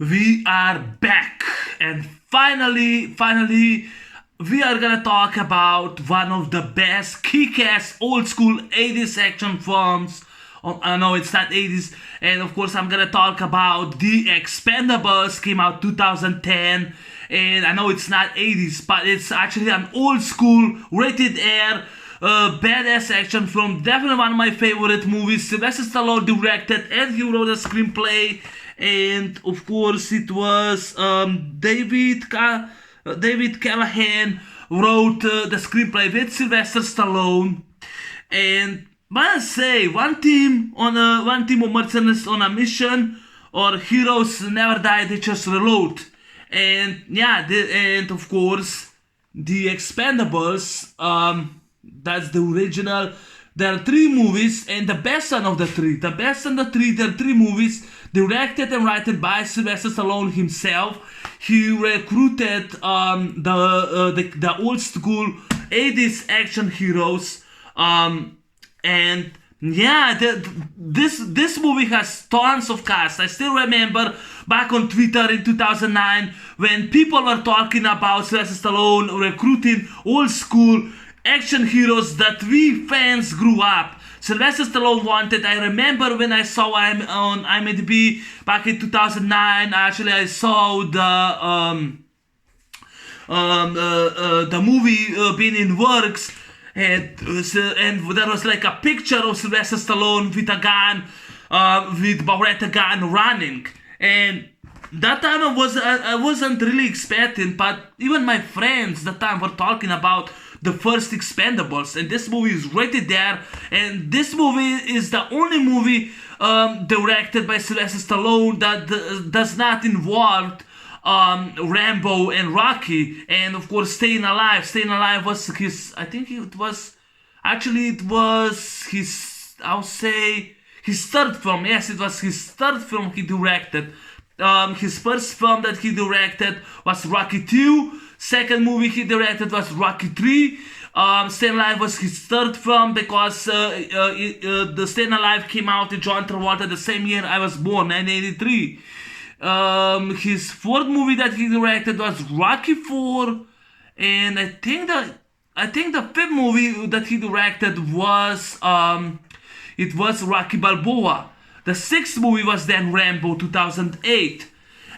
We are back, and finally, we are gonna talk about one of the best kick-ass old school 80s action films. I know it's not 80s, and of course, I'm gonna talk about The Expendables, came out 2010. And I know it's not 80s, but it's actually an old school rated R badass action film. Definitely one of my favorite movies. Sylvester Stallone directed and he wrote a screenplay. And of course, it was David Callahan wrote the screenplay with Sylvester Stallone. And I say one team of mercenaries on a mission, or heroes never die, they just reload. And yeah, and of course, the Expendables. That's the original. There are three movies, and the best one of the three. The best of the three. There are three movies directed and written by Sylvester Stallone himself. He recruited the old school 80s action heroes, and yeah, this movie has tons of cast. I still remember back on Twitter in 2009 when people were talking about Sylvester Stallone recruiting old school action heroes that we fans grew up. Sylvester Stallone wanted. I remember when I saw him on IMDb back in 2009. Actually, I saw the movie being in works, and there was like a picture of Sylvester Stallone with a gun, with Beretta gun running, and that time I wasn't really expecting, but even my friends that time were talking about the first Expendables, and this movie is rated there, and this movie is the only movie directed by Sylvester Stallone that does not involve Rambo and Rocky, and of course Staying Alive. Staying Alive was his. I think it was actually it was his. I'll say his third film. Yes, it was his third film he directed. His first film that he directed was Rocky 2. Second movie he directed was Rocky 3. Staying Alive was his third film because the Staying Alive came out in John Travolta the same year I was born, 1983. His fourth movie that he directed was Rocky 4, and I think the fifth movie that he directed was it was Rocky Balboa. The sixth movie was then Rambo 2008.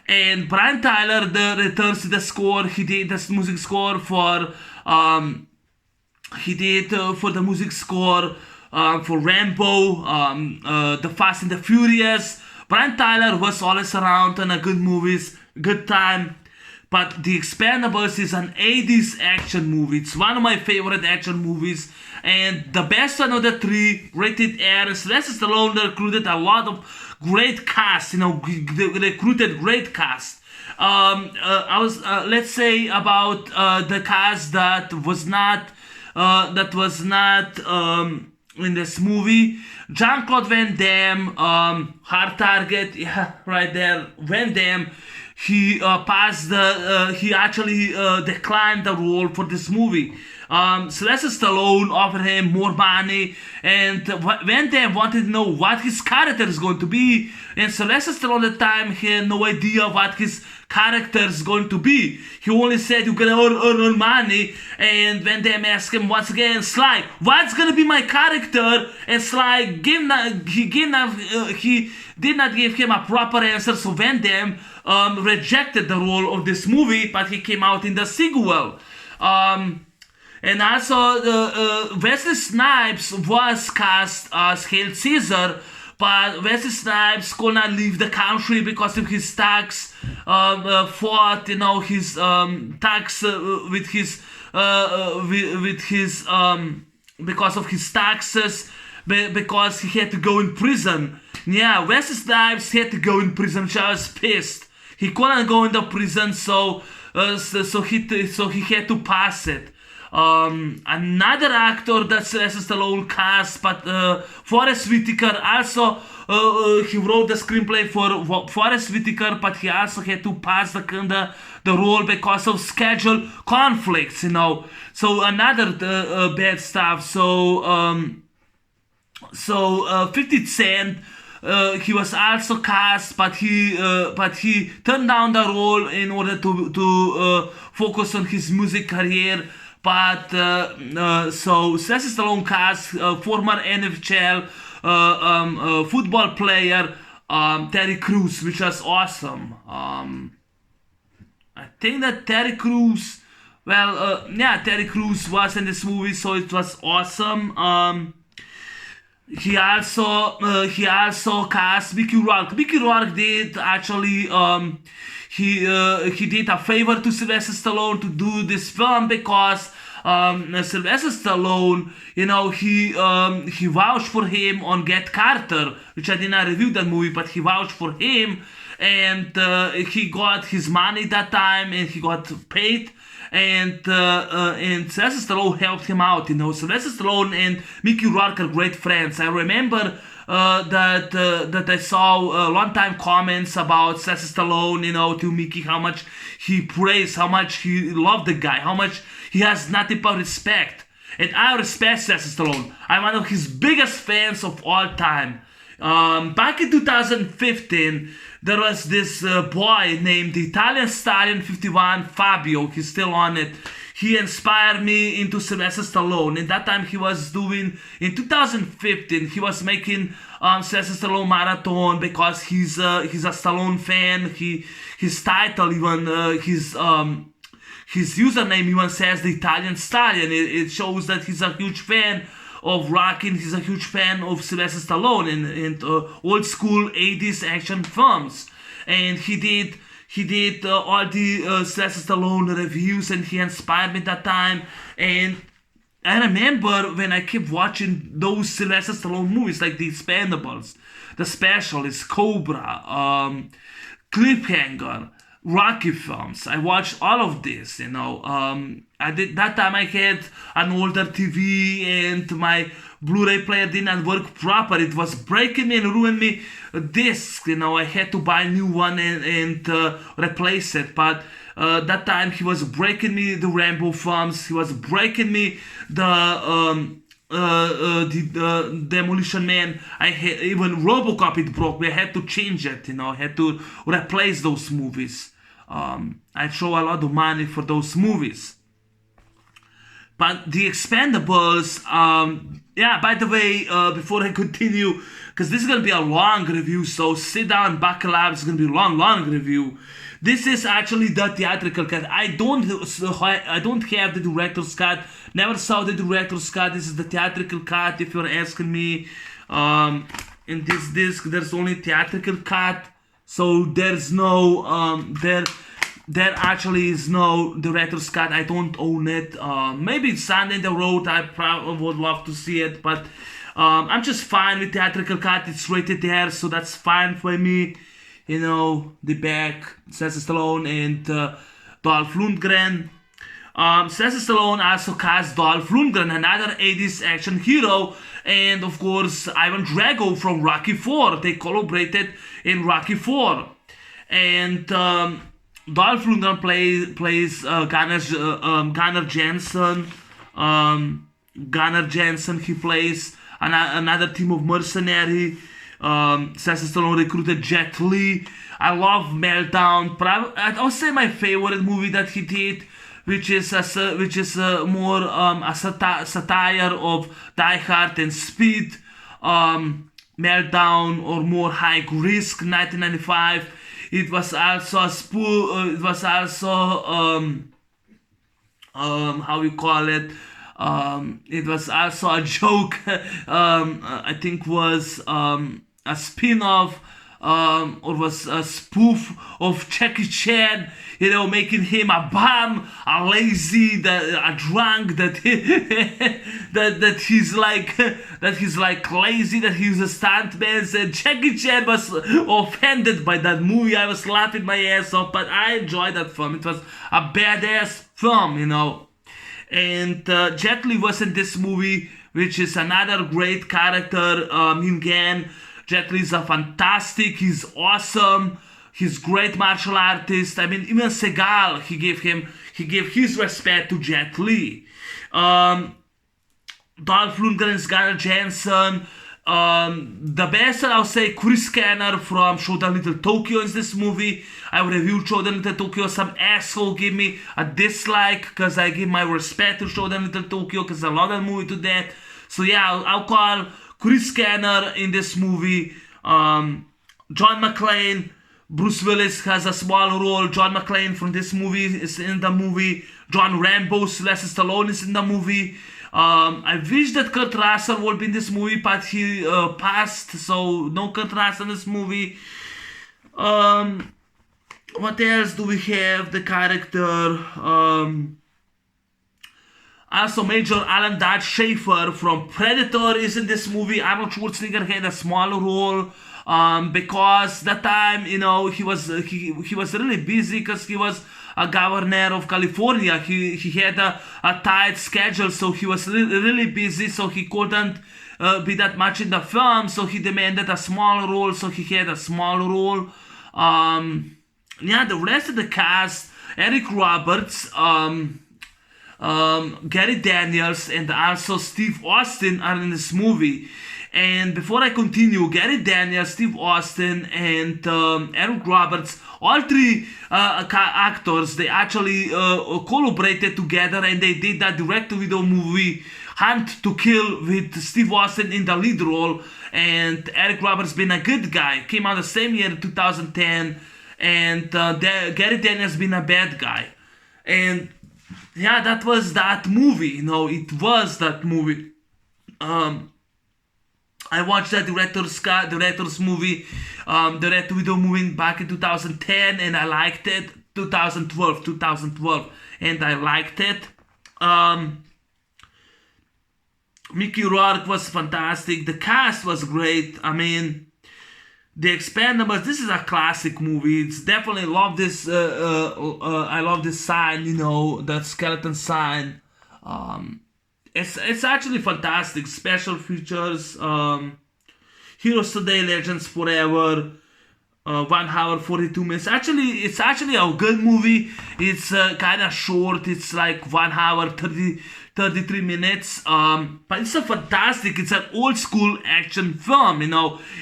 And Brian Tyler returns to the score. He did the music score for for the music score for Rambo, The Fast and the Furious. Brian Tyler was always around on a good movies, good time. But The Expendables is an 80s action movie. It's one of my favorite action movies. And the best one of the three, rated R. Sylvester Stallone recruited a lot of great cast. They recruited great cast. Let's say about the cast that was not in this movie. Jean-Claude Van Damme, Hard Target, yeah, right there, Van Damme. He he actually declined the role for this movie. Sylvester Stallone offered him more money, and Van Damme wanted to know what his character is going to be. And Sylvester Stallone at the time had no idea what his character is going to be. He only said, "You're gonna earn money." And Van Damme asked him once again, "Sly, what's gonna be my character?" And Sly he did not give him a proper answer. So Van Damme rejected the role of this movie, but he came out in the sequel. And also, Wesley Snipes was cast as Hail Caesar, but Wesley Snipes could not leave the country because of his tax fought, his tax with his because of his taxes, because he had to go in prison. Yeah, Wesley Snipes had to go in prison. So I was pissed. He couldn't go into prison, so he had to pass it. Another actor that Sylvester Stallone cast, but Forrest Whitaker also, he wrote the screenplay for Forrest Whitaker, but he also had to pass the role because of schedule conflicts, So another bad stuff. So 50 Cent he was also cast, but he turned down the role in order to focus on his music career. But so Sylvester Stallone cast former NHL football player Terry Crews, which was awesome. I think that Terry Crews, Terry Crews was in this movie, so it was awesome. He also cast Mickey Rourke. Mickey Rourke did actually he did a favor to Sylvester Stallone to do this film because Sylvester Stallone, he vouched for him on Get Carter, which I did not review that movie, but he vouched for him, and he got his money that time, and he got paid. And Sylvester Stallone helped him out. Sylvester Stallone and Mickey Rourke are great friends. I remember that I saw long time comments about Sylvester Stallone, to Mickey, how much he praised, how much he loved the guy, how much he has nothing but respect. And I respect Sylvester Stallone. I'm one of his biggest fans of all time. Back in 2015, there was this boy named the Italian Stallion 51, Fabio. He's still on it. He inspired me into Sylvester Stallone. And that time he was doing, in 2015, he was making Sylvester Stallone marathon because he's a Stallone fan. His title even, his username even says the Italian Stallion. It shows that he's a huge fan of Rocky. He's a huge fan of Sylvester Stallone and old school 80s action films. And he did all the Sylvester Stallone reviews, and he inspired me that time. And I remember when I kept watching those Sylvester Stallone movies like the Expendables, The Specialist, Cobra, Cliffhanger, Rocky films. I watched all of this, I did that time. I had an older TV and my Blu-ray player did not work proper. It was breaking me and ruining me a disc. I had to buy a new one and replace it. But that time he was breaking me the Rambo films. He was breaking me the Demolition Man. I had even RoboCop. It broke me. I had to change it. I had to replace those movies. I throw a lot of money for those movies. But the Expendables, by the way, before I continue, because this is going to be a long review, so sit down, buckle up, it's going to be a long review. This is actually the theatrical cut. I don't have the director's cut, never saw the director's cut. This is the theatrical cut, if you're asking me. In this disc, there's only theatrical cut, so there's no, there actually is no director's cut. I don't own it. Maybe it's down the road. I probably would love to see it, but I'm just fine with theatrical cut. It's rated there, so that's fine for me. The back, Sylvester Stallone and Dolph Lundgren. Sylvester Stallone also cast Dolph Lundgren, another 80s action hero, and of course Ivan Drago from Rocky IV. They collaborated in Rocky IV, and Dolph Lundgren plays Gunnar Jensen. Gunnar Jensen, he plays another team of mercenary. Sylvester Stallone recruited Jet Li. I love Meltdown. I'll say my favorite movie that he did, which is more a satire of Die Hard and Speed. Meltdown, or more High Risk, 1995. It was also a it was also how you call it? It was also a joke. I think was a spin-off, or was a spoof of Jackie Chan. Making him a bum, a lazy, a drunk, that he's like lazy, that he's a stuntman. And Jackie Chan was offended by that movie. I was laughing my ass off, but I enjoyed that film. It was a badass film, And Jet Li was in this movie, which is another great character. Again, Jet Li is a fantastic. He's awesome. He's great martial artist. I mean, even Seagal, he gave his respect to Jet Li. Dolph Lundgren's Gunnar Jensen. The best, I'll say, Chris Scanner from Showdown Little Tokyo is this movie. I reviewed Showdown Little Tokyo. Some asshole gave me a dislike because I give my respect to Showdown Little Tokyo because I love that movie to death. So yeah, I'll call Chris Scanner in this movie. John McClane, Bruce Willis has a small role. John McClane from this movie is in the movie. John Rambo, Sylvester Stallone is in the movie. I wish that Kurt Russell would be in this movie, but he passed, so no Kurt Russell in this movie. What else do we have? The character. Also, Major Alan Dodge Schaefer from Predator is in this movie. Arnold Schwarzenegger had a small role. Because that time, he was really busy because he was a governor of California. He had a tight schedule, so he was really busy, so he couldn't be that much in the film, so he demanded a small role, so he had a small role. The rest of the cast, Eric Roberts, Gary Daniels, and also Steve Austin are in this movie. And before I continue, Gary Daniels, Steve Austin, and Eric Roberts, all three actors, they actually collaborated together, and they did that direct-to-video movie, Hunt to Kill, with Steve Austin in the lead role. And Eric Roberts being a good guy, came out the same year, 2010, and Gary Daniels being a bad guy. And yeah, that was that movie. It was that movie. I watched that director's movie, direct-to-video movie back in 2010, and I liked it. 2012, and I liked it. Mickey Rourke was fantastic. The cast was great. I mean, The Expendables. This is a classic movie. It's definitely love this. I love this sign. That skeleton sign. It's actually fantastic. Special features. Heroes Today, Legends Forever. 1 hour 42 minutes. It's actually a good movie. It's kind of short. It's like 1 hour 33 minutes. But it's it's an old school action film.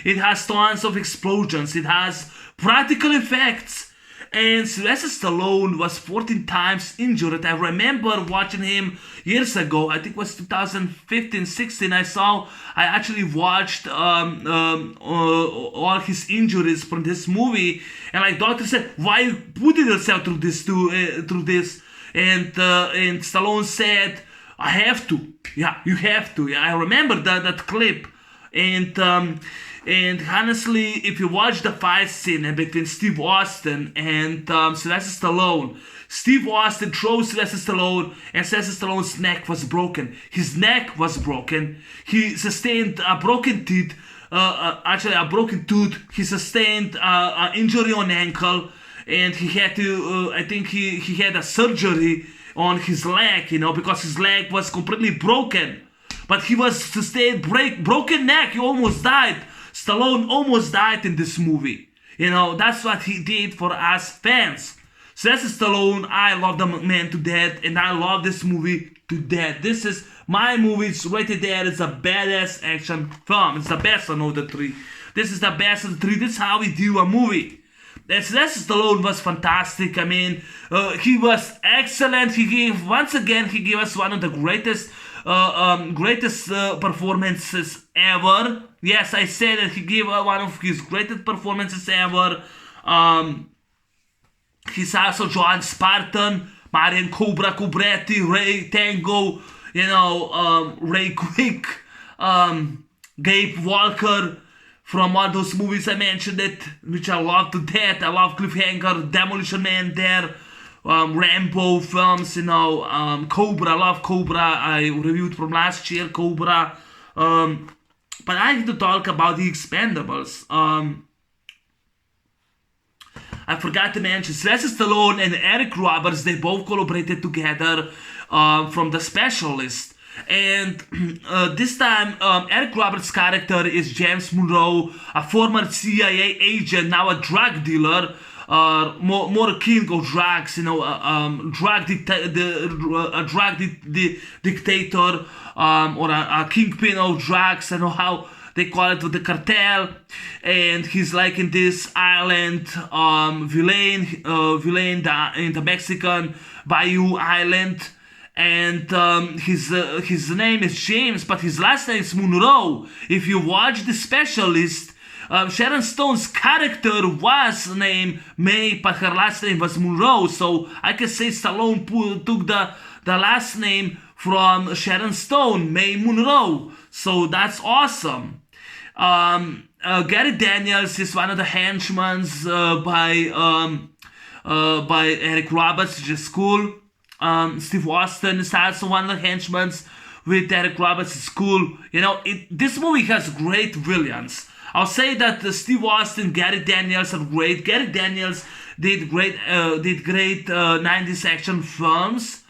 It has tons of explosions. It has practical effects. And Sylvester Stallone was 14 times injured. I remember watching him years ago. I think it was 2015-16. I actually watched all his injuries from this movie. And like doctor said, why you putting yourself through this? And Stallone said, I have to. Yeah, you have to. Yeah, I remember that clip. And honestly, if you watch the fight scene between Steve Austin and Sylvester Stallone, Steve Austin throws Sylvester Stallone, and Sylvester Stallone's neck was broken. His neck was broken. He sustained a broken tooth. A broken tooth. He sustained an injury on ankle, and he had to. I think he had a surgery on his leg, because his leg was completely broken. But he was sustained broken neck. He almost died. Stallone almost died in this movie. That's what he did for us fans. Sylvester Stallone, I love the man to death, and I love this movie to death. This is my movie. It's rated there. It's a badass action film. It's the best of the three. This is the best of the three. This is how we do a movie. And Sylvester Stallone was fantastic. I mean, he was excellent. He gave us one of the greatest performances ever. Yes, I said that he gave one of his greatest performances ever. He's also John Spartan, Marion Cobretti, Ray Tango, Ray Quick, Gabe Walker from all those movies I mentioned which I love to death. I love Cliffhanger, Demolition Man there. Rambo films, Cobra, I love Cobra. I reviewed from last year, Cobra. But I need to talk about the Expendables. I forgot to mention Sylvester Stallone and Eric Roberts. They both collaborated together from The Specialist. And this time, Eric Roberts' character is James Monroe, a former CIA agent, now a drug dealer. More king of drugs, a drug dictator, or a kingpin of drugs. How they call it the cartel, and he's like in this island, villain in the Mexican Bayou Island, and his name is James, but his last name is Monroe. If you watch The Specialist, Sharon Stone's character was named May, but her last name was Monroe. So I can say Stallone took the last name from Sharon Stone, May Monroe. So that's awesome. Gary Daniels is one of the henchmen by Eric Roberts, which is cool. Steve Austin is also one of the henchmen with Eric Roberts. It's cool. This movie has great villains. I'll say that Steve Austin, Gary Daniels are great. Gary Daniels did great 90s action films.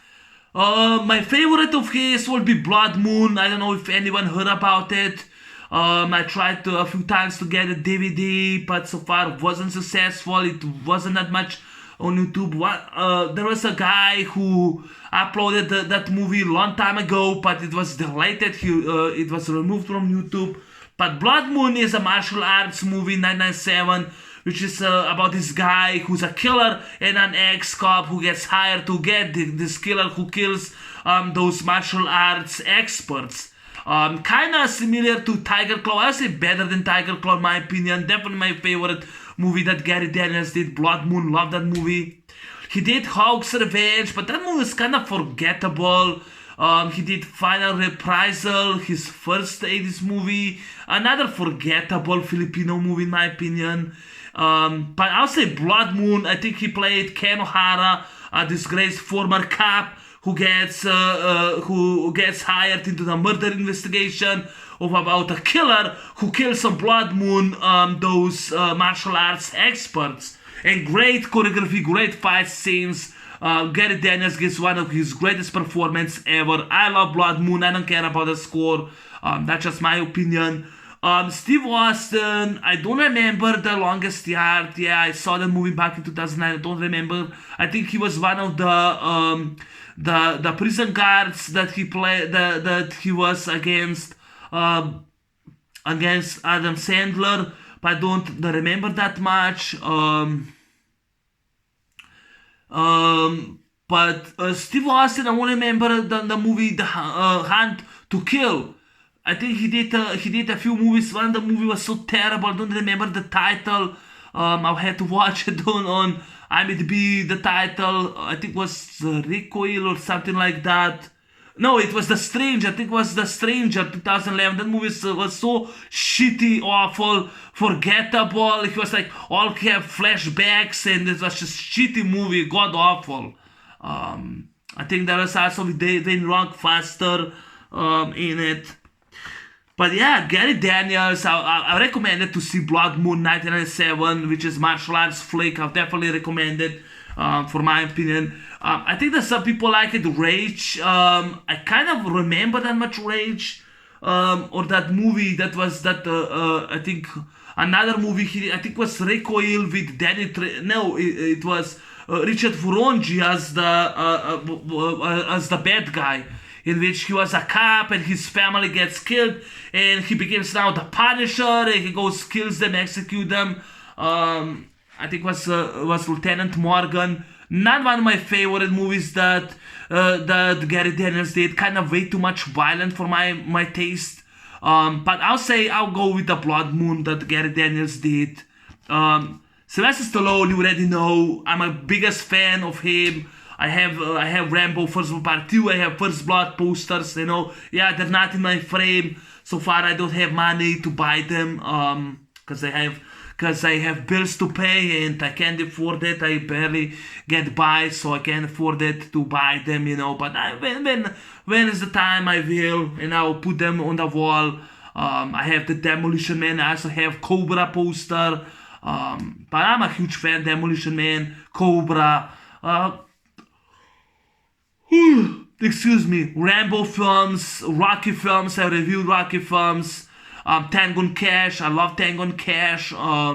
My favorite of his will be Blood Moon. I don't know if anyone heard about it. I tried a few times to get a DVD, but so far it wasn't successful. It wasn't that much on YouTube. There was a guy who uploaded that movie a long time ago, but it was deleted. It was removed from YouTube. But Blood Moon is a martial arts movie, 1997, which is about this guy who's a killer and an ex-cop who gets hired to get this killer who kills those martial arts experts. Kind of similar to Tiger Claw. I say better than Tiger Claw in my opinion. Definitely my favorite movie that Gary Daniels did. Blood Moon, love that movie. He did Hawk's Revenge, but that movie is kind of forgettable. He did Final Reprisal, his first 80s movie. Another forgettable Filipino movie in my opinion. But I'll say Blood Moon. I think he played Ken O'Hara, a disgraced former cop who gets hired into the murder investigation of about a killer who kills on Blood Moon those martial arts experts. And great choreography, great fight scenes. Gary Daniels gives one of his greatest performances ever. I love Blood Moon. I don't care about the score. That's just my opinion. Steve Austin, I don't remember The Longest Yard. Yeah, I saw the movie back in 2009. I don't remember. I think he was one of the prison guards that he played. That he was against Adam Sandler. But I don't remember that much. But Steve Austin, I won't remember the movie The Hunt to Kill. I think he did a few movies. One of the movie was so terrible. I don't remember the title. I'll have to watch it on IMDb. The title I think was Recoil or something like that. No, it was The Stranger. I think it was The Stranger 2011. That movie was so shitty, awful, forgettable. It was like all have flashbacks and it was just shitty movie, god awful. I think there was also Dane Rock Faster in it. But yeah, Gary Daniels, I recommend it to see Blood Moon 1997, which is martial arts flick. I'll definitely recommend it for my opinion. I think that some people like it, Rage. I kind of remember that much Rage. Or that movie that was that, I think another movie, I think was Recoil with Danny it was Richard Furonji as the bad guy, in which he was a cop and his family gets killed and he becomes now the Punisher and he goes kills them, execute them. I think was Lieutenant Morgan. Not one of my favorite movies that Gary Daniels did. Kind of way too much violent for my taste. But I'll go with the Blood Moon that Gary Daniels did. Sylvester Stallone, you already know. I'm a biggest fan of him. I have Rambo First Blood Part 2. I have First Blood posters. Yeah, they're not in my frame so far. I don't have money to buy them. Because I have bills to pay and I can't afford it. I barely get by, so I can't afford it to buy them. But when is the time I will, and I'll put them on the wall. I have the Demolition Man. I also have Cobra poster. But I'm a huge fan. Demolition Man, Cobra. Excuse me. Rambo films, Rocky films. I reviewed Rocky films. Tango and Cash. I love Tango and Cash. I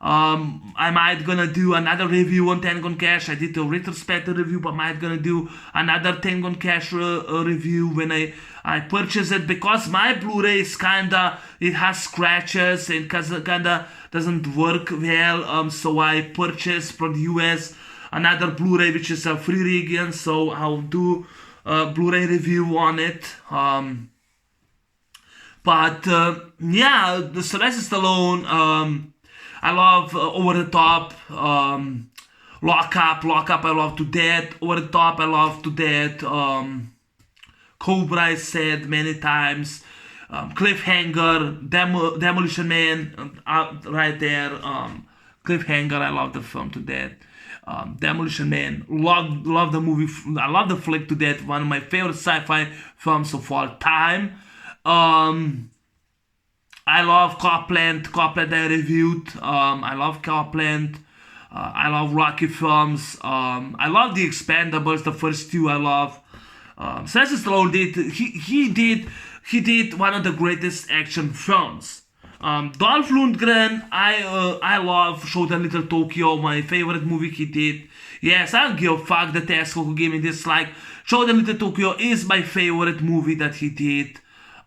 might gonna do another review on Tango and Cash. I did a retrospective review, but I might gonna do another Tango and Cash review when I I purchased it because my Blu-ray is kinda, it has scratches and kinda doesn't work well. So I purchased from the US another Blu-ray which is a free region. So I'll do a Blu-ray review on it. But yeah, the Sylvester Stallone. I love Over the Top. Lock Up. I love to death. Over the Top. I love to death. Cobra, I said many times. Cliffhanger, Demolition Man, right there. Cliffhanger, I love the film to death. Demolition Man, love the movie. I love the flick to death. One of my favorite sci-fi films of all time. I love Copland. Copland I reviewed. I love Copland. I love Rocky films. I love the Expendables. The first two I love. Sylvester Stallone he did one of the greatest action films. Dolph Lundgren, I love Showdown Little Tokyo, my favorite movie he did. Yes, I don't give a fuck the Tesco who gave me this. Like, Showdown Little Tokyo is my favorite movie that he did.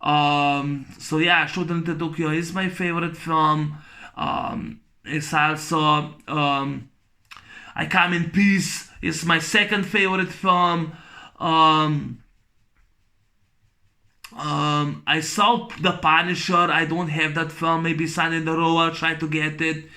So yeah, Showdown Little Tokyo is my favorite film. It's also I Come in Peace is my second favorite film. I saw The Punisher. I don't have that film. Maybe Sunday in the Row. I'll try to get it.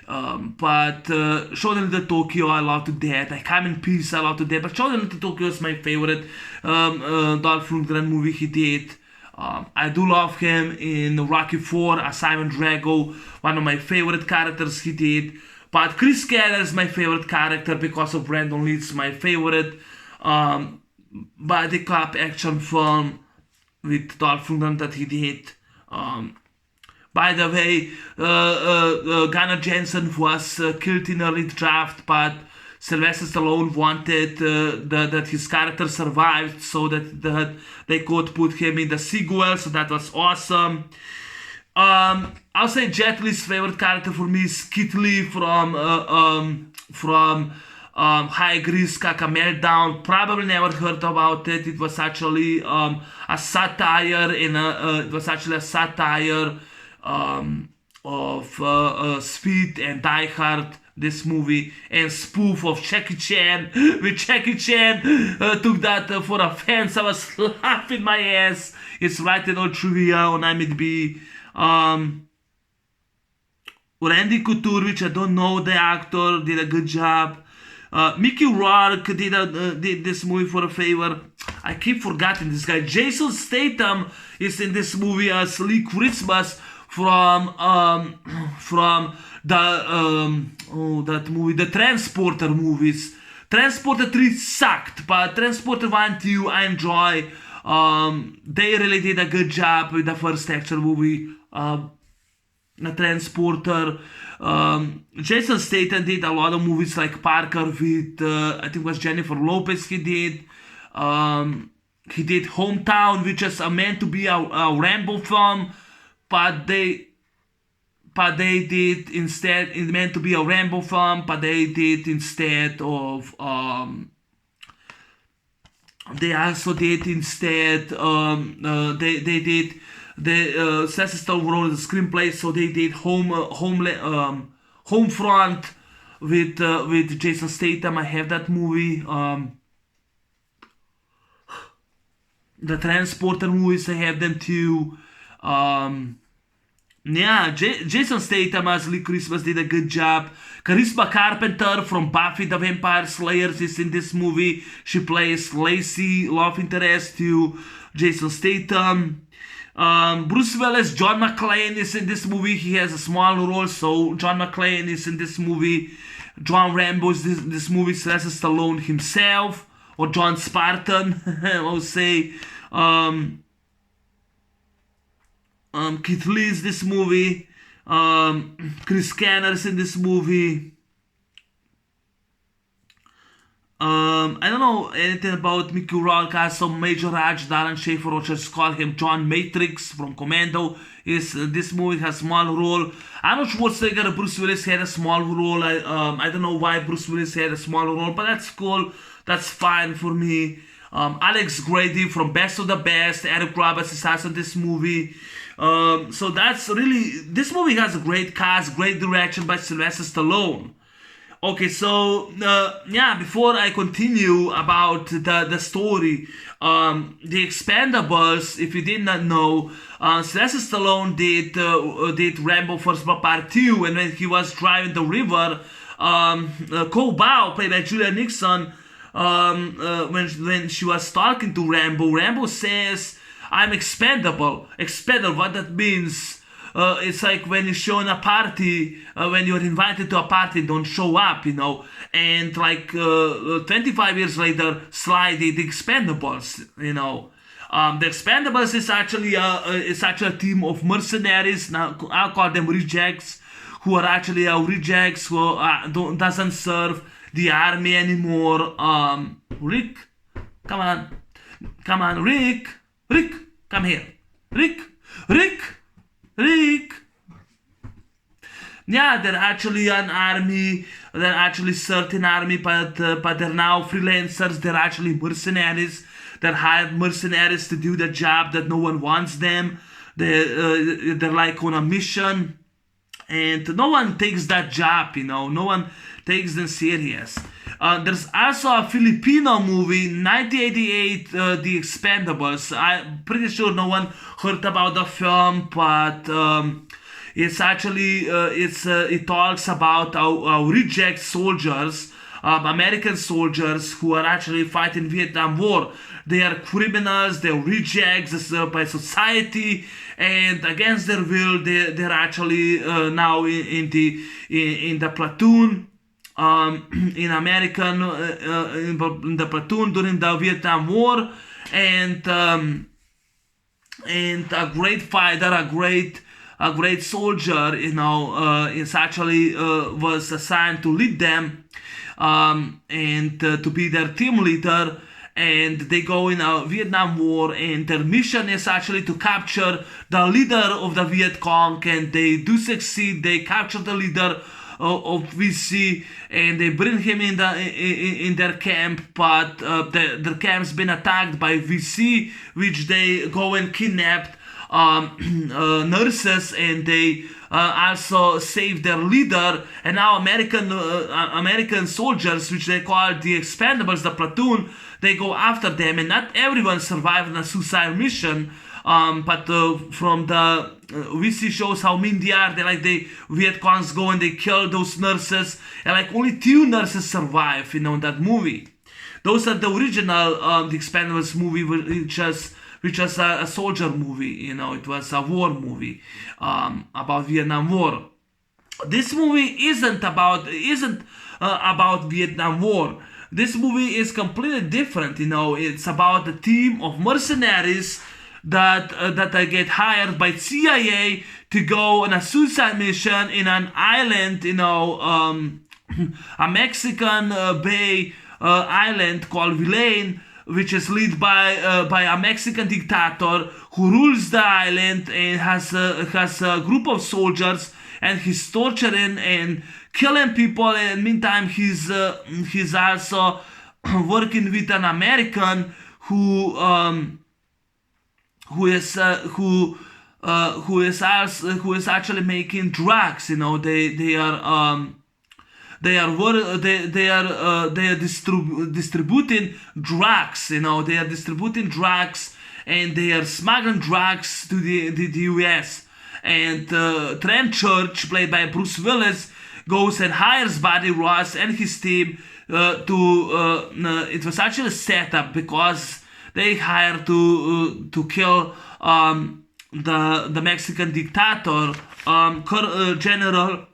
But Showdown in the Tokyo, I love to death. I Come in Peace, I love to death. But Showdown in the Tokyo is my favorite Dolph Lundgren movie he did. I do love him in Rocky 4 as Simon Drago, one of my favorite characters he did. But Chris Kenner is my favorite character because of Brandon Lee's my favorite buddy cop action film with Dolph Lundgren that he did. By the way, Gunnar Jensen was killed in early draft, but Sylvester Stallone wanted that his character survived so that they could put him in the sequel, so that was awesome. I'll say Jet Li's favorite character for me is Kit Lee from High Grease Kaka Meltdown. Probably never heard about it. It was actually a satire of Speed and Die Hard, this movie, and spoof of Jackie Chan. With Jackie Chan took that for offense. I was laughing my ass. It's right in all trivia on IMDb. Randy Couture, which I don't know the actor, did a good job. Mickey Rourke did this movie for a favor. I keep forgetting this guy. Jason Statham is in this movie as Lee Christmas from that movie, the Transporter movies. Transporter 3 sucked, but Transporter 1, 2 I enjoy. They really did a good job with the first action movie, The Transporter. Jason Statham did a lot of movies like Parker with, I think it was Jennifer Lopez he did. He did Hometown, which is meant to be a Rambo film, but they did instead, it meant to be a Rambo film, but they did instead of, they also did instead, Sylvester Stallone wrote the screenplay, so they did Homefront with Jason Statham. I have that movie. The Transporter movies, I have them too. Yeah, Jason Statham as Lee Christmas did a good job. Charisma Carpenter from Buffy the Vampire Slayers is in this movie. She plays Lacey, love interest to Jason Statham. Bruce Willis, John McClane is in this movie. He has a small role, so John McClane is in this movie. John Rambo is in this movie. Sylvester Stallone himself, or John Spartan, I would say. Keith Lee is this movie. Chris Kenner is in this movie. I don't know anything about Mickey Rourke. Also, Major Raj, Darren Schaefer, or just call him John Matrix from Commando. This movie has a small role. Arnold Schwarzenegger, Bruce Willis had a small role. I don't know why Bruce Willis had a small role, but that's cool. That's fine for me. Alex Grady from Best of the Best. Eric Roberts is also in this movie. So that's really, this movie has a great cast, great direction by Sylvester Stallone. Okay, so yeah, before I continue about the story, the Expendables, if you did not know, Sylvester Stallone did Rambo First Blood Part 2, and when he was driving the river, Cole Bao, played by Julia Nixon, when she was talking to Rambo, Rambo says, "I'm expendable." Expendable, what that means? It's like when you show in a party, when you're invited to a party, don't show up, you know. And like 25 years later, Sly did the Expendables, you know. The Expendables is actually a team of mercenaries. Now I'll call them rejects, who are actually rejects who doesn't serve the army anymore. Rick, come on, Rick, come here, Rick. Yeah, they're actually an army. They're actually certain army, but they're now freelancers. They're actually mercenaries. They're hired mercenaries to do the job that no one wants them. They're like on a mission, and no one takes that job. You know, no one takes them serious. There's also a Filipino movie, 1988, The Expendables. I'm pretty sure no one heard about the film, but it's actually it talks about our reject soldiers, American soldiers who are actually fighting Vietnam War. They are criminals, they're rejects by society, and against their will, they're actually now in the platoon. In the platoon during the Vietnam War, and a great fighter, a great soldier, you know, is actually was assigned to lead them, and to be their team leader. And they go in a Vietnam War, and their mission is actually to capture the leader of the Viet Cong, and they do succeed. They capture the leader of VC, and they bring him in their camp, but their camp's been attacked by VC, which they go and kidnapped nurses, and they also save their leader. And now American soldiers, which they call the Expendables, the platoon, they go after them, and not everyone survived on a suicide mission. But from the VC shows how mean they are. They like the Viet Congs go and they kill those nurses, and like only 2 nurses survive, you know, in that movie. Those are the original the Expendables movie, which was a soldier movie, you know. It was a war movie about Vietnam War. This movie isn't about Vietnam War. This movie is completely different, you know. It's about a team of mercenaries that get hired by CIA to go on a suicide mission in an island, you know, a Mexican Bay island called Villain, which is led by a Mexican dictator who rules the island and has a group of soldiers, and he's torturing and killing people. And meantime, he's also working with an American who is actually making drugs. You know, they are distributing drugs. You know, they are distributing drugs, and they are smuggling drugs to the US. And Trent Church, played by Bruce Willis, goes and hires Buddy Ross and his team it was actually a setup because they hired to kill the Mexican dictator, General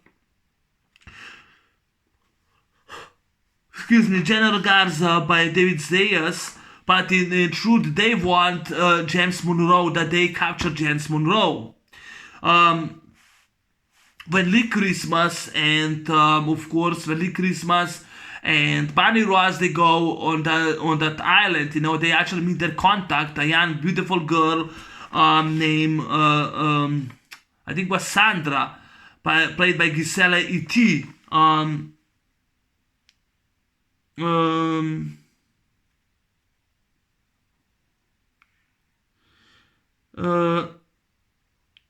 Garza by David Zayas. But in truth, they want James Monroe, that they capture James Monroe. When Lee Christmas and and Barney Ross, they go on that island. You know, they actually meet their contact, a young beautiful girl named I think was Sandra, played by Gisela E.T. uh,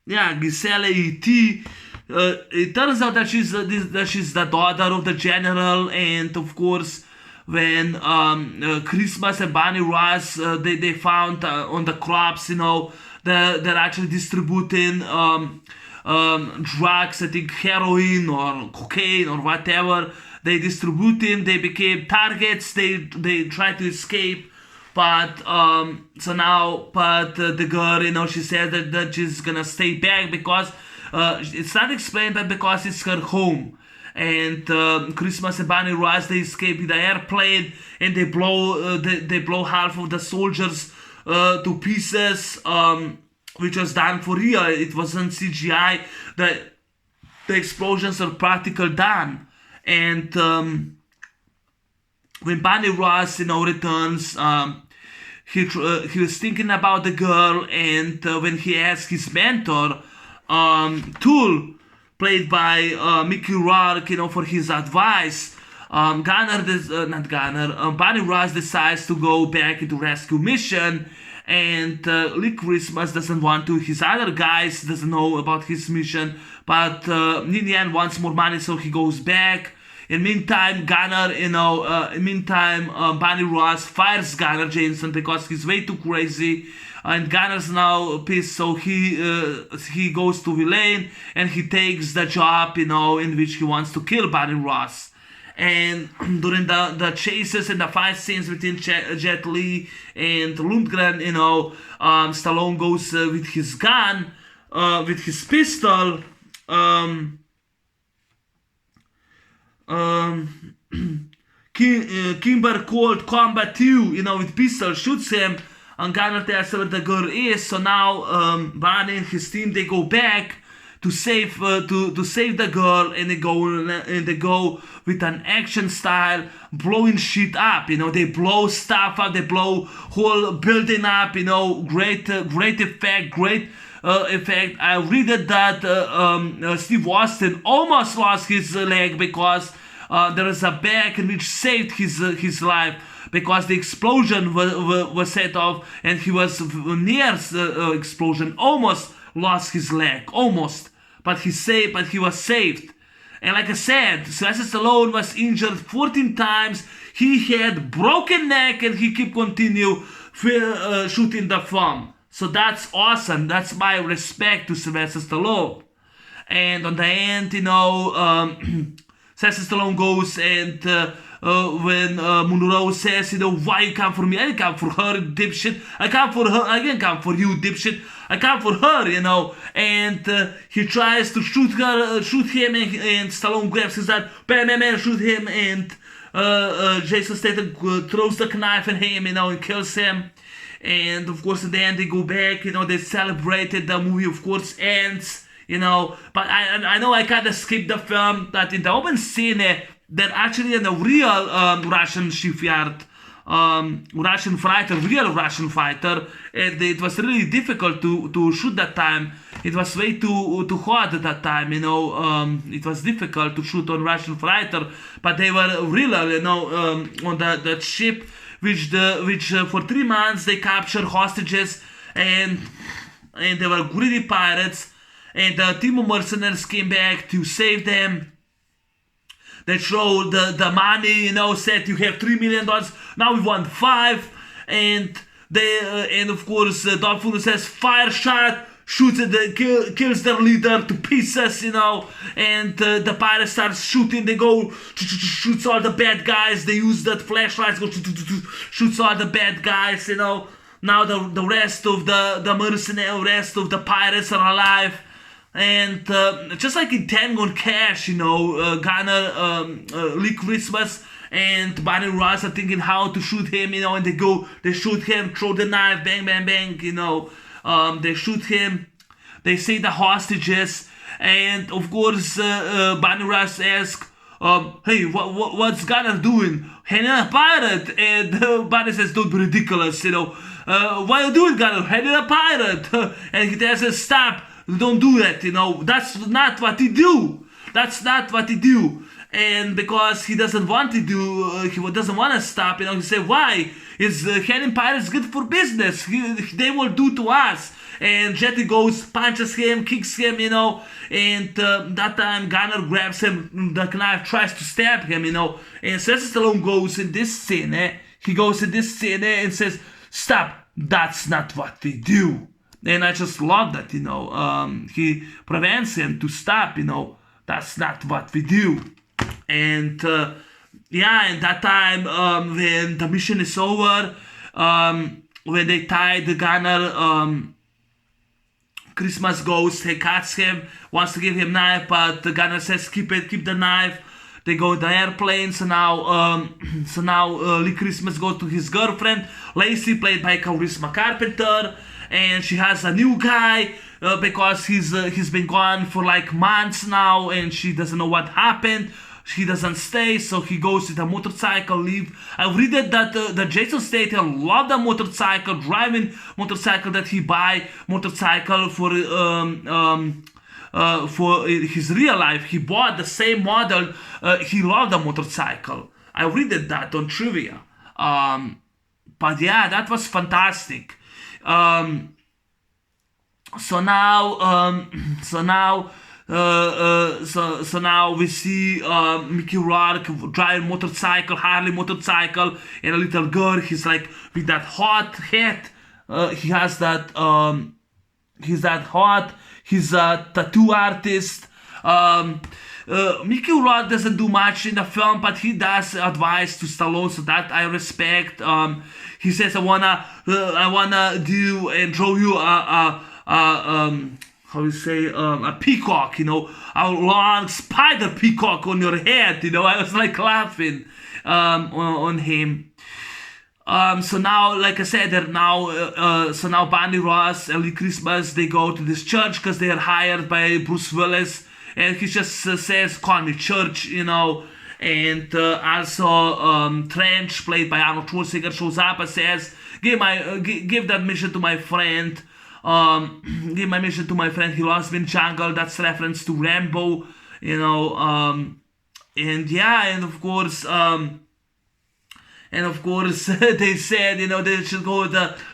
yeah, Gisela E.T. It turns out that she's the daughter of the general, and of course, when Christmas and Barney Ross they found on the crops, they're actually distributing drugs, I think heroin or cocaine or whatever. They distributing. They became targets. They tried to escape. But the girl, she said that she's gonna stay back because it's not explained, but because it's her home. And Christmas and Barney Ross, they escape with the airplane, and they blow half of the soldiers to pieces, which was done for real. It wasn't CGI. The explosions are practical done. And when Barney Ross, returns, he was thinking about the girl, and when he asked his mentor, Tool, played by Mickey Rourke, for his advice, Barney Ross decides to go back into rescue mission, and Lee Christmas doesn't want to. His other guys doesn't know about his mission, but Ninian wants more money, so he goes back. Meantime, Barney Ross fires Gunnar Jameson because he's way too crazy, and Gunner's now pissed, so he goes to Villain, and he takes the job, in which he wants to kill Barney Ross. And during the chases and the fight scenes between Jet Li and Lundgren, Stallone goes with his gun, with his pistol. Kimber Colt Combat 2, with pistol, shoots him, and Gunner tells where the girl is. So now Barney and his team, they go back to save the girl, and they go with an action style, blowing shit up. They blow stuff up, they blow whole building up. Great effect, great effect. I read that Steve Austin almost lost his leg because there is a bag in which saved his life, because the explosion was set off, and he was near the explosion, almost lost his leg, almost, but he was saved. And like I said, Sylvester Stallone was injured 14 times. He had broken neck, and he kept continue shooting the film. So that's awesome. That's my respect to Sylvester Stallone. And on the end, Sylvester Stallone goes, and when Monroe says, why you come for me? I didn't come for her, dipshit. I come for her. I didn't come for you, dipshit. I come for her, And he tries to shoot him, and Stallone grabs his gun, bam, shoot him, and Jason Statham throws the knife at him, and kills him. And of course, at the end, they go back, they celebrated. The movie, of course, ends. But I know I kind of skipped the film, that in the open scene, that actually in a real Russian shipyard, Russian fighter, and it was really difficult to shoot that time. It was way too hot at that time, it was difficult to shoot on Russian fighter, but they were real, on that ship, which for 3 months they captured hostages, and they were greedy pirates. And a team of mercenaries came back to save them. They throw the money, said you have $3 million. Now we want 5. And of course, Dolph Lundgren says fire shot, shoots it, kills their leader to pieces, And the pirates start shooting. They go shoots all the bad guys. They use that flashlights, go shoots all the bad guys, Now the rest of the mercenaries, rest of the pirates are alive. And just like in Tango and Cash, Gunner, Lee Christmas, and Barney Ross are thinking how to shoot him, and they shoot him, throw the knife, bang, bang, bang, they shoot him, they save the hostages, and of course, Barney Ross asks, hey, what's Gunner doing? Hanging a pirate, and Barney says, don't be ridiculous, why you doing, Gunner? Hanging a pirate, and he tells us, stop. Don't do that, That's not what he do. That's not what he do. and because he doesn't want to do, he doesn't want to stop. He said, why? Is Helen Pirates good for business? They will do to us. And Jetty goes, punches him, kicks him, and that time Gunner grabs him, the knife, tries to stab him, and Sylvester Stallone goes in this scene, he goes in this scene and says, stop, that's not what we do. And I just love that, he prevents him to stop, that's not what we do. And and that time when the mission is over, when they tie the Gunner, Christmas Ghost, he cuts him, wants to give him knife, but the Gunner says, keep the knife. They go in the airplane, so now Lee Christmas goes to his girlfriend, Lacey, played by Charisma Carpenter, and she has a new guy, because he's been gone for like months now, and she doesn't know what happened. He doesn't stay, so he goes with a motorcycle, leave. I read that Jason Statham loved the motorcycle, driving motorcycle that he buy, motorcycle for his real life. He bought the same model, he loved the motorcycle. I read that on trivia. But yeah, that was fantastic. So now we see Mickey Rourke driving motorcycle, Harley motorcycle, and a little girl. He's like with that hot hat. He has that. He's that hot. He's a tattoo artist. Mickey Rourke doesn't do much in the film, but he does advise to Stallone, so that I respect. He says, I wanna do and draw you how you say, a peacock, a long spider peacock on your head, I was like laughing on him. So now, like I said, so now Barney Ross and Lee Christmas, they go to this church because they are hired by Bruce Willis, and he just says, call me Church, and also Trench, played by Arnold Schwarzenegger, shows up and says, give that mission to my friend. Give my mission to my friend. He lost me in jungle. That's reference to Rambo, and of course, they said, they should go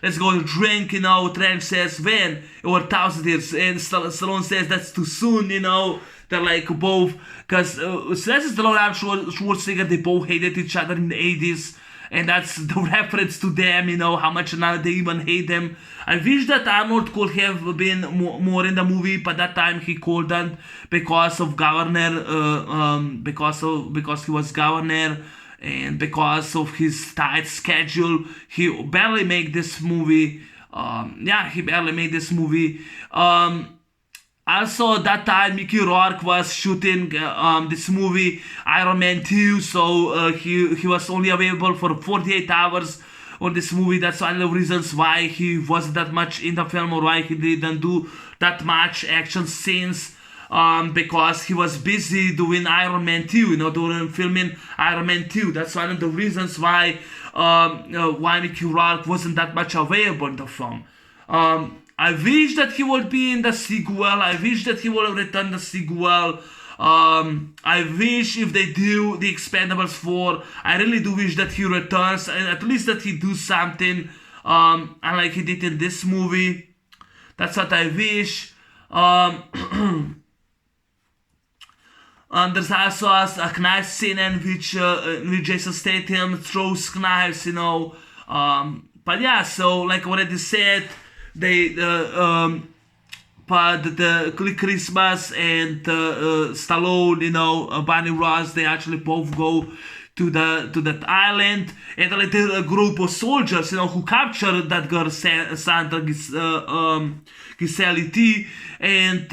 let's go to drink, Trench says, when? Over 1,000 years, and Stallone says that's too soon, they're like both, because Sylvester Stallone and Schwarzenegger, they both hated each other in the 80s. And that's the reference to them, how much now they even hate them. I wish that Arnold could have been more in the movie, but that time he couldn't because of governor, because he was governor, and because of his tight schedule, he barely made this movie. He barely made this movie. Also, that time Mickey Rourke was shooting this movie Iron Man 2, so he was only available for 48 hours on this movie. That's one of the reasons why he wasn't that much in the film, or why he didn't do that much action scenes, because he was busy doing Iron Man 2, doing filming Iron Man 2. That's one of the reasons why Mickey Rourke wasn't that much available in the film. I wish that he would be in the sequel. I wish that he would return the sequel. I wish if they do the Expendables 4, I really do wish that he returns, and at least that he do something unlike he did in this movie. That's what I wish. There's also a knife scene in which Jason Statham throws knives, but yeah, so like I already said, they but the Christmas and Stallone, Barney Ross, they actually both go to that island, and like a group of soldiers, who captured that girl Sandra Giselle T, and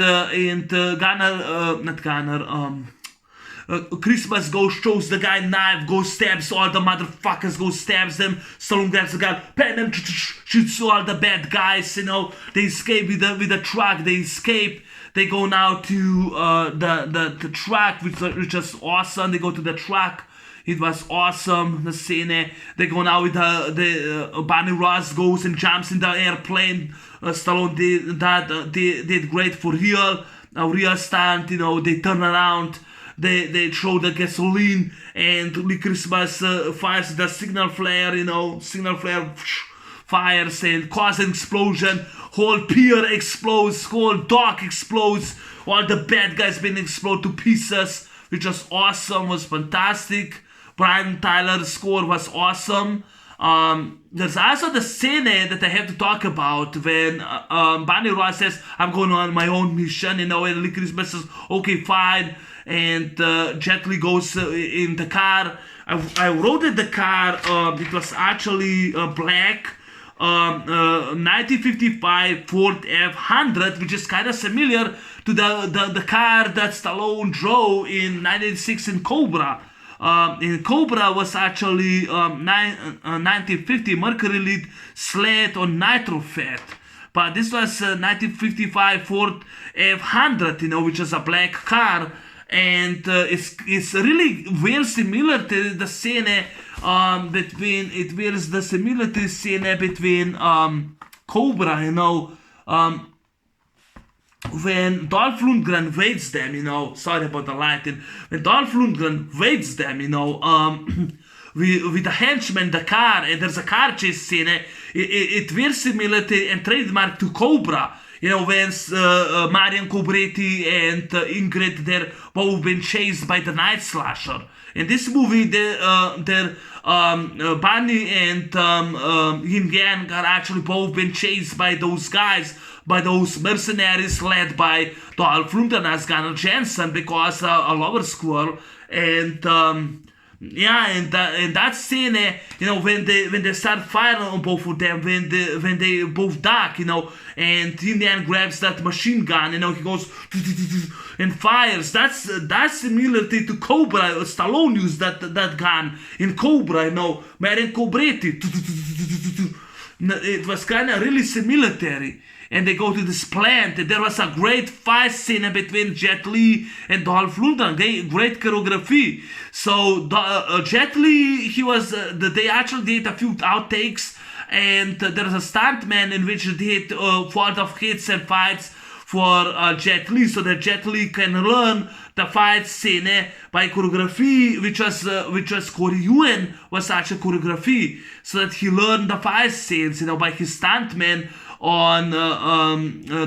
Christmas goes, shows the guy knife, goes stabs all the motherfuckers, goes stabs them. Stallone grabs the gun, bam, bam, shoots all the bad guys. They escape with the truck. They escape. They go now to the truck, which is awesome. They go to the truck. It was awesome, the scene. They go now with the Barney Ross goes and jumps in the airplane. Stallone did great for real. A real stunt. They turn around they throw the gasoline, and Licorice fires the signal flare, signal flare fires and causes an explosion. Whole pier explodes, whole dock explodes, all the bad guys been exploded to pieces, which was awesome, was fantastic. Brian Tyler's score was awesome. There's also the scene that I have to talk about when Barney Ross says, I'm going on my own mission, and Licorice says, okay, fine, and Jet Li goes in the car. I wrote in the car, it was actually black 1955 Ford F100, which is kind of similar to the car that Stallone drove in 1986 in Cobra. In Cobra was actually 1950 Mercury lead sled on nitro fat. But this was 1955 Ford F100, which is a black car. And it's really very similar to the scene between Cobra, when Dolph Lundgren waits them, sorry about the lighting, when Dolph Lundgren waits them, with the henchman in the car, and there's a car chase scene, it very similar to and trademark to Cobra. When Marion Cobretti and Ingrid, they're both been chased by the Night Slasher. In this movie, Barney and Yin Yang are actually both been chased by those guys, by those mercenaries led by Dolph Lundgren as Gunnar Jensen, because a lover squirrel. And in that scene, when they start firing on both of them, when they both duck, and Indian grabs that machine gun, he goes and fires. That's similar to Cobra. Stallone used that gun in Cobra, Marion Cobretti. It was kind of really similar. And they go to this plant. There was a great fight scene between Jet Li and Dolph Lundgren. Great choreography. So Jet Li, they actually did a few outtakes, and there was a stuntman in which they did lot of hits and fights for Jet Li, so that Jet Li can learn the fight scene by choreography, which was Corey Ewan was actually choreography, so that he learned the fight scenes, by his stuntman on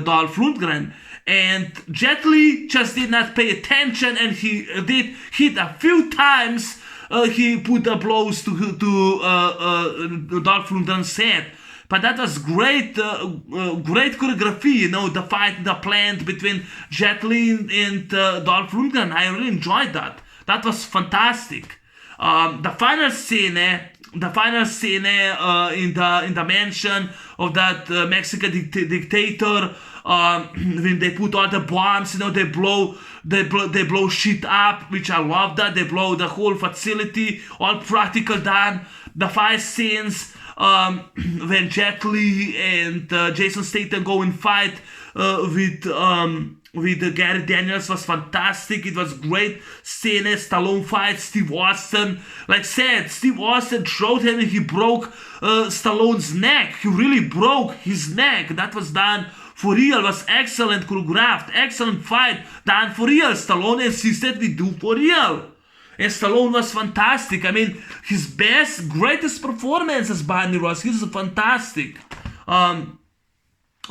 Dolph Lundgren. And Jet Li just did not pay attention, and he did hit a few times. He put the blows to Dolph Lundgren's head. But that was great choreography, the fight in the plant between Jet Li and Dolph Lundgren. I really enjoyed that. That was fantastic. The final scene in the mansion of that Mexican dictator, when they put all the bombs, they blow shit up, which I love that. They blow the whole facility, all practical done. The fight scenes, when Jet Li and Jason Statham go and fight with Gary Daniels, was fantastic. It was great scene. Stallone fights Steve Austin. Like said, Steve Austin showed him and he broke Stallone's neck. He really broke his neck. That was done for real. It was excellent choreographed, excellent fight done for real. Stallone insisted we do for real. And Stallone was fantastic. I mean, his greatest performance as Barney Ross. He was fantastic.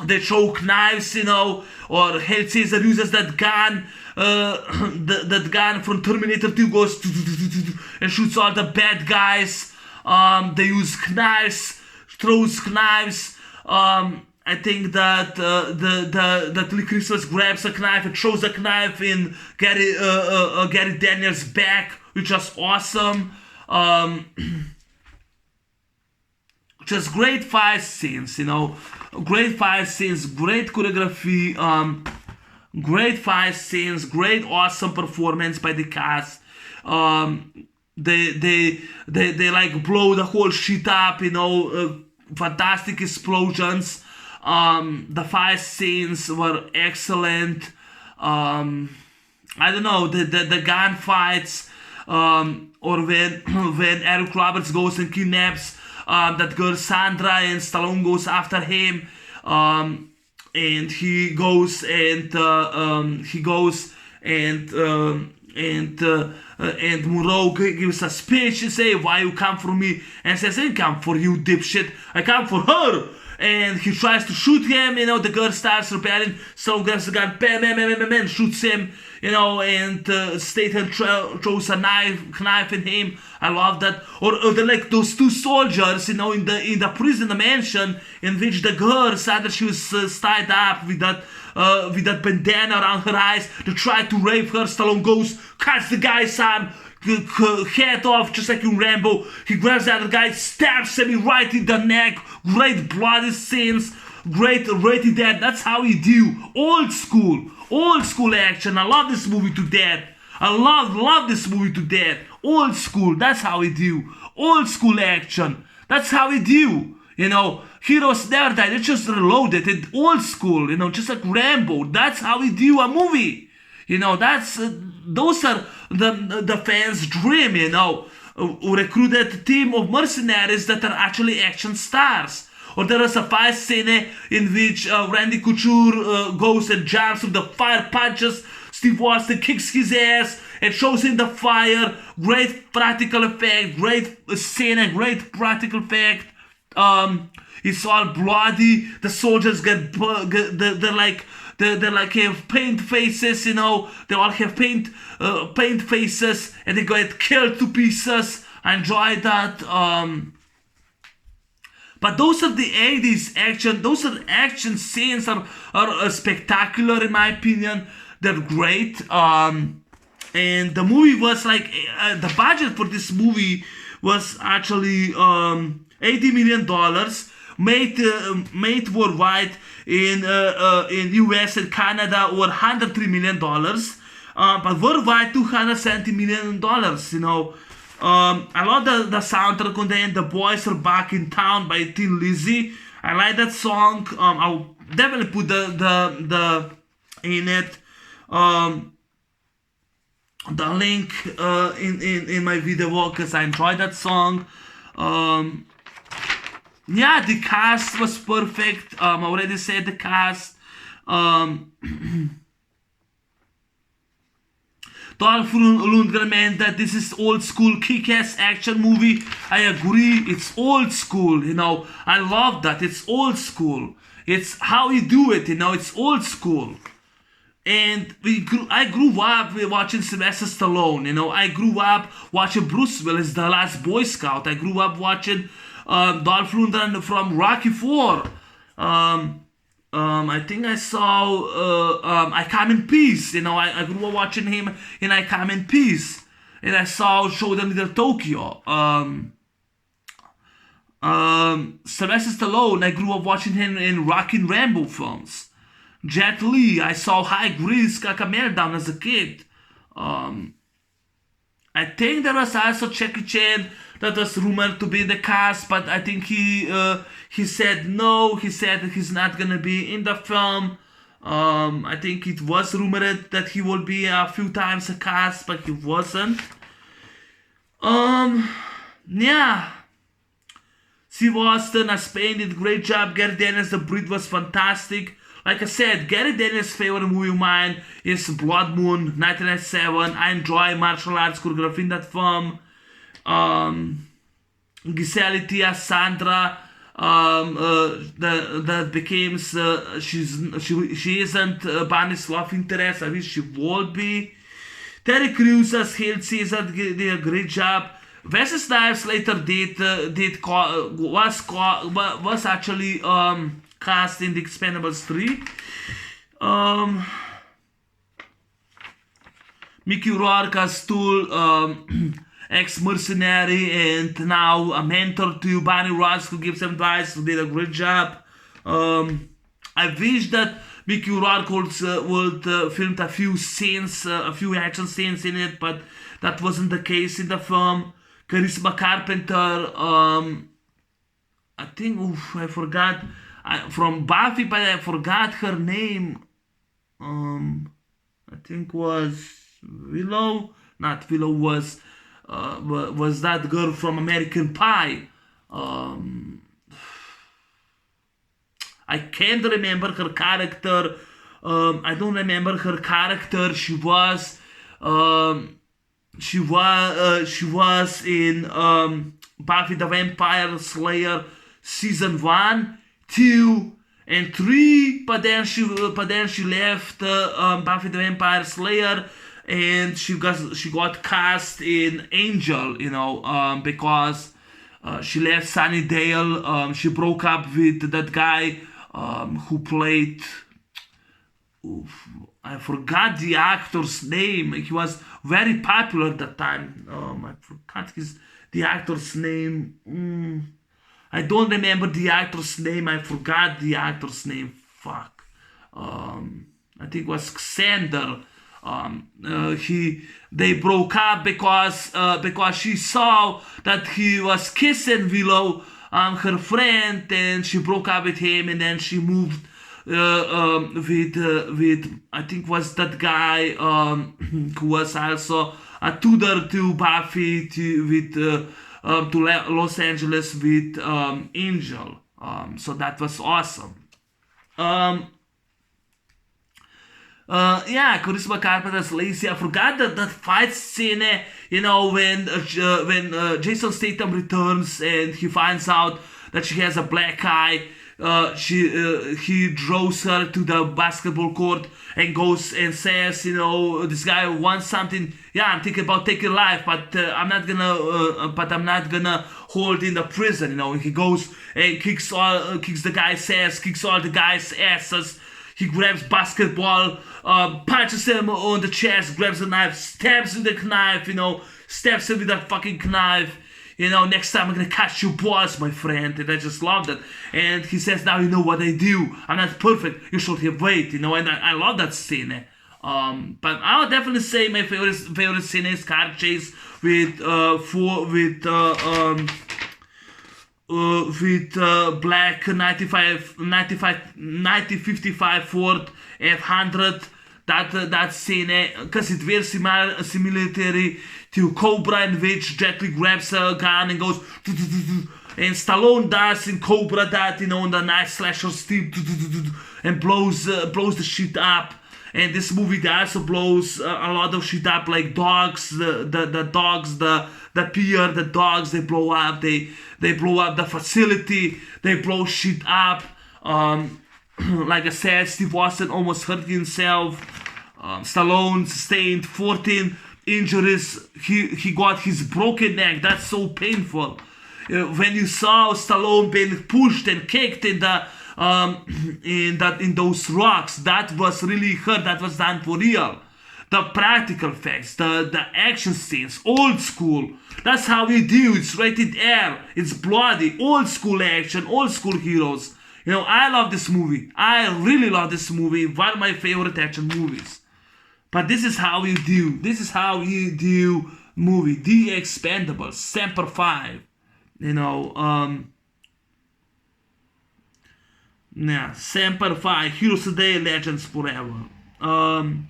They show knives, or Hail Caesar uses that gun, that gun from Terminator 2 goes and shoots all the bad guys. They use knives, throws knives. I think that that Licorice grabs a knife and throws a knife in Gary Daniels' back, which was awesome. Just great fight scenes, great fight scenes, great choreography, great fight scenes, great awesome performance by the cast. They like blow the whole shit up, fantastic explosions. The fight scenes were excellent. I don't know, the gun fights, or when Eric Roberts goes and kidnaps that girl Sandra, and Stallone goes after him, and he goes and and Monroe gives a speech and say, why you come for me? And says, I come for you, dipshit. I come for her. And he tries to shoot him, the girl starts rebelling, so grabs the gun, bam, bam, bam, bam, bam, shoots him, and Statham throws a knife in him. I love that. Or they're like those two soldiers, in the prison, the mansion, in which the girl said that she was tied up with that bandana around her eyes. They try to rape her. Stallone goes, cuts the guy's arm, head off, just like in Rambo. He grabs the other guy, stabs him right in the neck. Great bloody scenes, great rated dead. That's how he do old school action. I love this movie to death. I love this movie to death. Old school. That's how he do old school action. That's how he do. Heroes never die. They just reloaded. It old school. Just like Rambo. That's how we do a movie. That's those are the fans' dream. Recruited a team of mercenaries that are actually action stars. Or there is a fight scene in which Randy Couture goes and jumps with the fire punches. Steve Austin kicks his ass and shows him the fire. Great practical effect. Great scene. Great practical effect. It's all bloody. The soldiers they're like have paint faces, they all have paint faces, and they get killed to pieces. I enjoy that. But those are the 80s action. Those are action scenes are spectacular in my opinion. They're great. And the movie was like the budget for this movie was actually $80 million. Made worldwide in US and Canada over $103 million, but worldwide $270 million. I love the soundtrack on the end. The Boys Are Back in Town by Thin Lizzy. I like that song. I'll definitely put the in it. The link in my video because I enjoyed that song. Yeah, the cast was perfect. I already said the cast. Dolph Lundgren meant that this is old school kick-ass action movie. I agree, it's old school, I love that, it's old school. It's how you do it, it's old school. And I grew up watching Sylvester Stallone, I grew up watching Bruce Willis, The Last Boy Scout. I grew up watching Dolph Lundgren from Rocky 4. I think I saw I Come in Peace. I grew up watching him in I Come in Peace. And I saw Showdown Little Tokyo. Sylvester Stallone, I grew up watching him in Rocky and Rambo films. Jet Li, I saw High Risk like a Meltdown as a kid. I think there was also Jackie Chan that was rumored to be in the cast, but I think he said no. He said that he's not gonna be in the film. I think it was rumored that he will be a few times a cast, but he wasn't. Yeah. Steve Austin as Spain did a great job. Gary Daniels, the Brit, was fantastic. Like I said, Gary Daniels' favorite movie of mine is Blood Moon, 1997. I enjoy martial arts choreography in that film. Giselle Tia Sandra, that became she isn't Barney's love interest. I wish she would be. Terry Crews as Hail Caesar did a great job. Wesley Snipes later was actually cast in the Expendables 3. Mickey Rourke as Tool, ex-mercenary and now a mentor to Barney Ross, who gives advice, who did a great job. I wish that Mickey Rourke would filmed a few scenes, a few action scenes in it, but that wasn't the case in the film. Charisma Carpenter, I think, I forgot, from Buffy, but I forgot her name. I think was Willow, not Willow, was that girl from American Pie. I can't remember her character. I don't remember her character. She was She was in Buffy the Vampire Slayer season 1, 2, and 3. But then she left Buffy the Vampire Slayer, and she got cast in Angel. Because she left Sunnydale. She broke up with that guy who played. Oof, I forgot the actor's name. He was very popular at that time. I forgot the actor's name. I don't remember the actor's name. I forgot the actor's name. Fuck. I think it was Xander. They broke up because she saw that he was kissing Willow, her friend, and she broke up with him, and then she moved with I think was that guy who was also a tutor to Buffy to Los Angeles with Angel. So that was awesome. Yeah, Charisma Carpenter's Lacey. I forgot that fight scene. When Jason Statham returns and he finds out that she has a black eye. He draws her to the basketball court and goes and says, this guy wants something. Yeah, I'm thinking about taking life, but I'm not gonna hold in the prison. He goes and kicks the guy's ass, kicks all the guys' asses. He grabs basketball, punches him on the chest, grabs a knife, stabs with the knife. Stabs him with that fucking knife. Next time I'm gonna catch your balls, my friend. And I just loved it. And he says, now you know what I do. I'm not perfect. You should have waited, And I love that scene. But I would definitely say my favorite scene is car chase with black 9055 Ford F100. That scene, because it's very similar to Cobra, in which Jet Li grabs a gun and goes, and Stallone does in Cobra that, on the knife slasher steel, and blows the shit up. And this movie also blows a lot of shit up, like dogs, the dogs, the pier, the dogs, they blow up, they blow up the facility, they blow shit up. Like I said, Steve Austin almost hurt himself. Stallone sustained 14 injuries. He got his broken neck. That's so painful. When you saw Stallone being pushed and kicked in those rocks, that was really hurt. That was done for real. The practical effects, the action scenes, old school. That's how we do. It's rated R. It's bloody, old school action, old school heroes. I love this movie. I really love this movie. One of my favorite action movies. But this is how you do. This is how you do movie. The Expendables. Semper Fi. Semper Fi. Heroes today, legends forever. The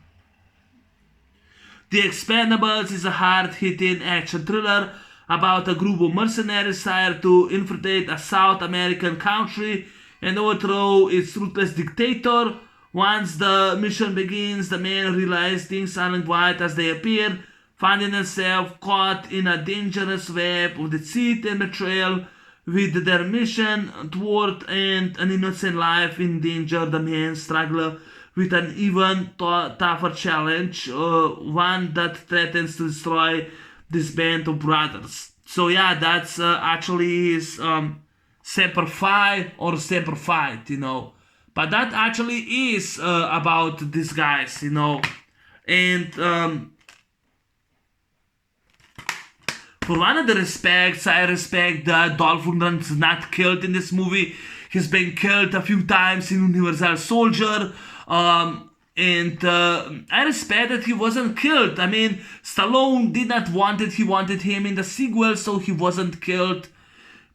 Expendables is a hard-hitting action thriller about a group of mercenaries hired to infiltrate a South American country and overthrow its ruthless dictator. Once the mission begins, the men realize things aren't quite as they appear, finding themselves caught in a dangerous web of deceit and betrayal. With their mission thwart and an innocent life in danger, the men struggle with an even tougher challenge, one that threatens to destroy this band of brothers. So yeah, that's actually his Semper Fi or Semper Fight, But that actually is about these guys, And for one of the respects, I respect that Dolph Lundgren's not killed in this movie. He's been killed a few times in Universal Soldier. And I respect that he wasn't killed. I mean, Stallone did not want it. He wanted him in the sequel, so he wasn't killed.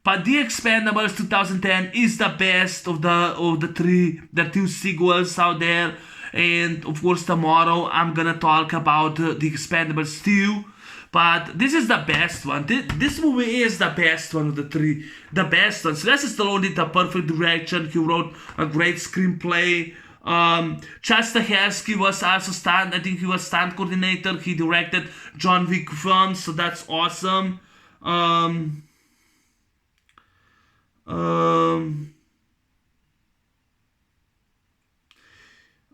But The Expendables 2010 is the best of the two sequels out there. And of course, tomorrow I'm gonna talk about The Expendables 2. But this is the best one. This movie is the best one of the three. The best one. Sylvester Stallone did a perfect direction. He wrote a great screenplay. Chester Stahelski was also stunt. I think he was stunt coordinator. He directed John Wick films, so that's awesome. Um, um,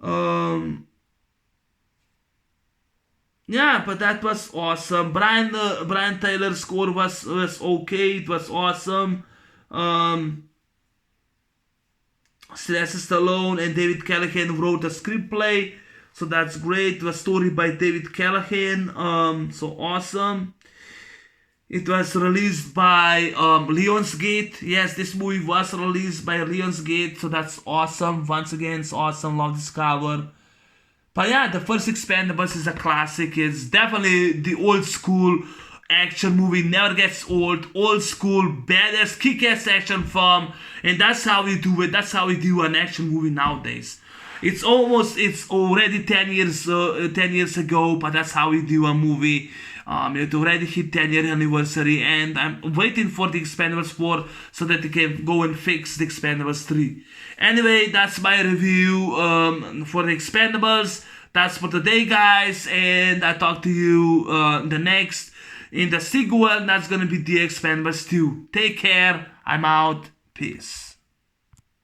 um, yeah, but that was awesome. Brian Tyler's score was okay. It was awesome. Um, Sylvester Stallone and David Callahan wrote the screenplay, so that's great. It was story by David Callahan, so awesome. It was released by Lionsgate. Yes, this movie was released by Lionsgate, so that's awesome. Once again, it's awesome. Love this cover. But yeah, the first Expendables is a classic. It's definitely the old school action movie, never gets old. Old school, badass, kick-ass action film, and that's how we do it. That's how we do an action movie nowadays. It's already 10 years ago, but that's how we do a movie. It already hit 10-year anniversary, and I'm waiting for the Expendables 4 so that they can go and fix the Expendables 3. Anyway, that's my review for the Expendables. That's for today, guys, and I talk to you in the sequel. That's gonna be the Expendables 2. Take care. I'm out. Peace.